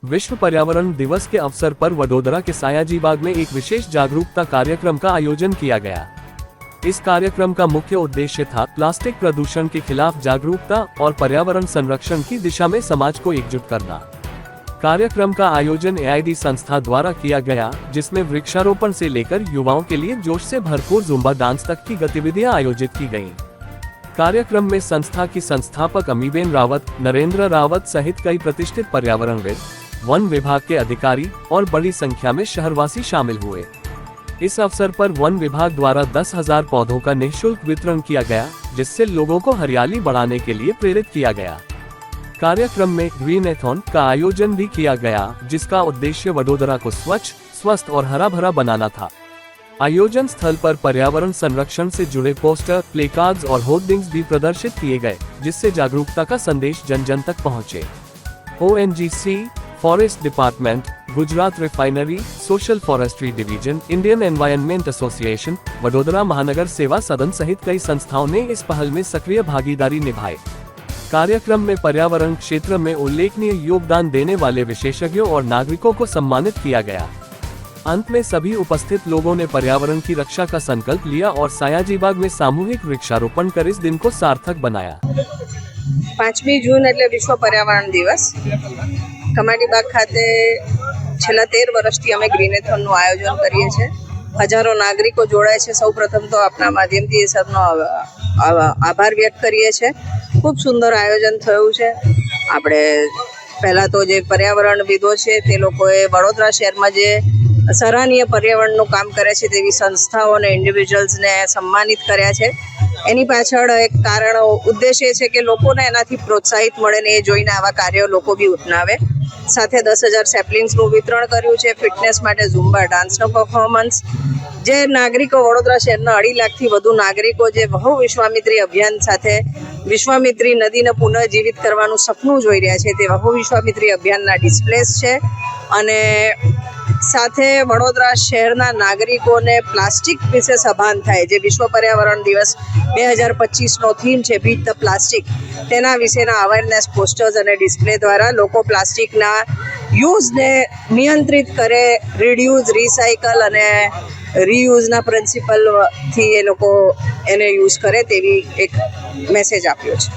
विश्व पर्यावरण दिवस के अवसर पर वडोदरा के सयाजी बाग में एक विशेष जागरूकता कार्यक्रम का आयोजन किया गया। इस कार्यक्रम का मुख्य उद्देश्य था प्लास्टिक प्रदूषण के खिलाफ जागरूकता और पर्यावरण संरक्षण की दिशा में समाज को एकजुट करना। कार्यक्रम का आयोजन AID संस्था द्वारा किया गया, जिसमें वृक्षारोपण से लेकर युवाओं के लिए जोश से भरपूर जुम्बा डांस तक की गतिविधियां आयोजित की गयीं। कार्यक्रम में संस्था की संस्थापक अमीबेन रावत, नरेंद्र रावत सहित कई प्रतिष्ठित पर्यावरणविद, वन विभाग के अधिकारी और बड़ी संख्या में शहरवासी शामिल हुए। इस अवसर पर वन विभाग द्वारा 10,000 पौधों का निःशुल्क वितरण किया गया, जिससे लोगों को हरियाली बढ़ाने के लिए प्रेरित किया गया। कार्यक्रम में ग्रीनएथॉन का आयोजन भी किया गया, जिसका उद्देश्य वडोदरा को स्वच्छ, स्वस्थ और हरा भरा बनाना था। आयोजन स्थल पर पर्यावरण संरक्षण से जुड़े पोस्टर, प्लेकार्ड्स और होर्डिंग्स भी प्रदर्शित किए गए, जिससे जागरूकता का संदेश जन जन तक पहुंचे। ONGC, forest department, Gujarat refinery, social forestry division, Indian environment association, Vadodara महानगर सेवा सदन सहित कई संस्थाओं ने इस पहल में सक्रिय भागीदारी निभाई। कार्यक्रम में पर्यावरण क्षेत्र में उल्लेखनीय योगदान देने वाले विशेषज्ञों और नागरिकों को सम्मानित किया गया। अंत में सभी उपस्थित लोगों ने पर्यावरण की रक्षा का संकल्प लिया और सयाजी बाग में सामूहिक वृक्षारोपण कर इस दिन को सार्थक बनाया। 5મી જૂન એટલે વિશ્વ પર્યાવરણ દિવસ। કમાટી બાગ ખાતે છેલ્લા 13 વર્ષથી અમે ગ્રીનેથોનનું આયોજન કરીએ છીએ। હજારો નાગરિકો જોડાય છે। સૌ પ્રથમ તો આપના માધ્યમથી એ સૌનો આભાર વ્યક્ત કરીએ છીએ। ખૂબ સુંદર આયોજન થયું છે। આપણે પહેલાં તો જે પર્યાવરણવિદો છે તે લોકોએ વડોદરા શહેરમાં જે સરાહનીય પર્યાવરણનું કામ કરે છે તેવી સંસ્થાઓ અને ઇન્ડિવિજ્યુઅલ્સને સન્માનિત કર્યા છે। એની પાછળ એક કારણ ઉદ્દેશ્ય છે કે લોકોને એનાથી પ્રોત્સાહિત મળે ને એ જોઈને આવા કાર્યો લોકો બી અપનાવે। સાથે 10,000 સેપલિંગ્સનું વિતરણ કર્યું છે। ફિટનેસ માટે ઝુમ્બા ડાન્સનો પરફોર્મન્સ, જે નાગરિકો વડોદરા શહેરના 2.5 લાખથી વધુ નાગરિકો જે બહુ વિશ્વામિત્રી અભિયાન સાથે વિશ્વામિત્રી નદીને પુનઃજીવિત કરવાનું સપનું જોઈ રહ્યા છે તે બહુ વિશ્વામિત્રી અભિયાનના ડિસ્પ્લેસ છે। અને સાથે વડોદરા શહેરના નાગરિકોને પ્લાસ્ટિક વિશે સભાન થાય, જે વિશ્વ પર્યાવરણ દિવસ 2025નો થીમ છે બીટ ધ પ્લાસ્ટિક, તેના વિશેના અવેરનેસ પોસ્ટર્સ અને ડિસ્પ્લે દ્વારા લોકો પ્લાસ્ટિકના યુઝને નિયંત્રિત કરે, રિડ્યુઝ, રિસાયકલ અને રીયુઝના પ્રિન્સિપલથી એ લોકો એને યુઝ કરે તેવી એક મેસેજ આપ્યો છે।